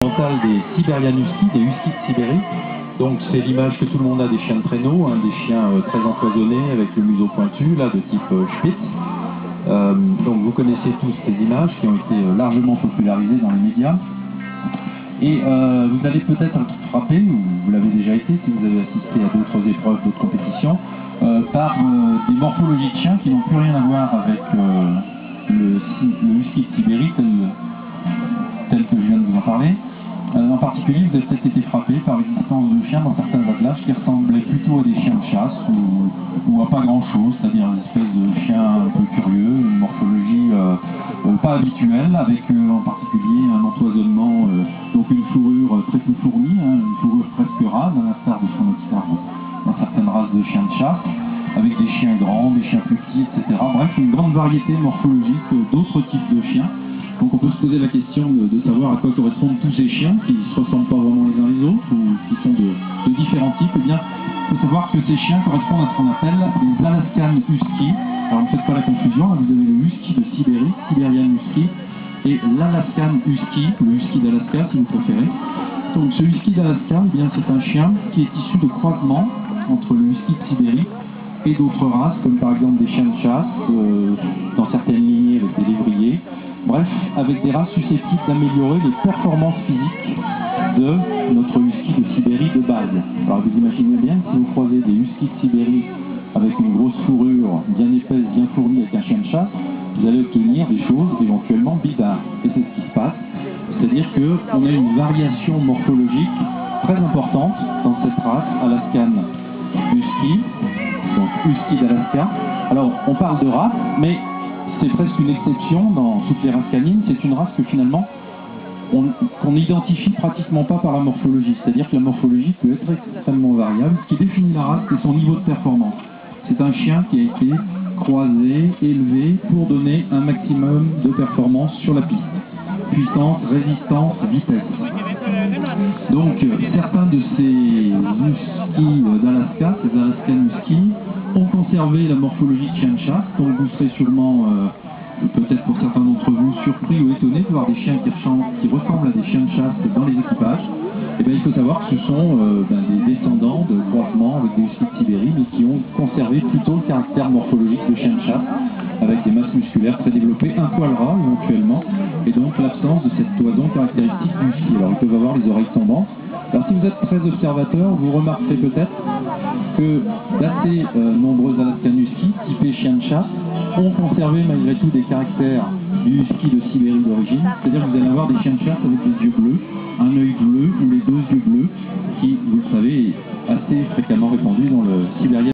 Des Siberian Huskies, des Huskies de Sibérie. Donc c'est l'image que tout le monde a des chiens de traîneau, hein, des chiens très empoisonnés avec le museau pointu, là de type Spitz. Donc vous connaissez tous ces images qui ont été largement popularisées dans les médias. Et vous allez peut-être être frappé, ou vous l'avez déjà été si vous avez assisté à d'autres épreuves, d'autres compétitions, par des morphologies de chiens qui n'ont plus rien à voir avec le Husky de Sibérie tel que je viens de vous en parler. En particulier, vous avez peut-être été frappé par l'existence de chiens dans certains attelages qui ressemblaient plutôt à des chiens de chasse ou à pas grand-chose, c'est-à-dire une espèce de chien un peu curieux, une morphologie pas habituelle, avec en particulier un empoisonnement, donc une fourrure très peu fournie, hein, une fourrure presque rase, à l'instar de ce qu'on observe dans certaines races de chiens de chasse, avec des chiens grands, des chiens plus petits, etc. Bref, une grande variété morphologique d'autres types de chiens. Donc on peut se poser la question de savoir à quoi correspondent tous ces chiens qui ne se ressemblent pas vraiment les uns les autres ou qui sont de différents types. Eh bien, il faut savoir que ces chiens correspondent à ce qu'on appelle les Alaskan Huskies. Alors ne faites pas la confusion, là vous avez le Husky de Sibérie, Siberian Husky, et l'Alaskan Husky, le Husky d'Alaska si vous préférez. Donc ce Husky d'Alaska, eh bien c'est un chien qui est issu de croisements entre le Husky de Sibérie et d'autres races, comme par exemple des chiens de chasse, dans certaines lignées avec des lévriers. Bref, avec des races susceptibles d'améliorer les performances physiques de notre Husky de Sibérie de base. Alors vous imaginez bien que si vous croisez des Huskies de Sibérie avec une grosse fourrure bien épaisse, bien fournie avec un chien de chasse, vous allez obtenir des choses éventuellement bizarres. Et c'est ce qui se passe. C'est-à-dire qu'on a une variation morphologique très importante dans cette race Alaskan Husky, donc Husky d'Alaska. Alors on parle de race, mais c'est presque une exception dans toutes les races canines. C'est une race que finalement qu'on n'identifie pratiquement pas par la morphologie. C'est-à-dire que la morphologie peut être extrêmement variable. Ce qui définit la race, c'est son niveau de performance. C'est un chien qui a été croisé, élevé pour donner un maximum de performance sur la piste. Puissance, résistance, vitesse. Donc certains de ces Huskies d'Alaska, ces Alaskan Huskies, ont conservé la morphologie de chien de chasse. Donc vous serez sûrement, peut-être pour certains d'entre vous, surpris ou étonnés de voir des chiens qui ressemblent à des chiens de chasse dans les équipages. Et bien il faut savoir que ce sont des descendants de croisements avec des Huskies de Sibérie, mais qui ont conservé plutôt le caractère morphologique de chiens de chasse, avec des masses musculaires très développées, un poil ras éventuellement, et donc l'absence de cette toison caractéristique du Husky. Alors ils peuvent avoir les oreilles tombantes. Alors si vous êtes très observateur, vous remarquerez peut-être que d'assez nombreux Alaskan Huskies, typés chiens de chasse, ont conservé malgré tout des caractères du Husky de Sibérie d'origine. C'est-à-dire que vous allez avoir des chiens de chasse avec des yeux bleus, un œil bleu ou les deux yeux bleus, qui, vous le savez, est assez fréquemment répandu dans le Siberian.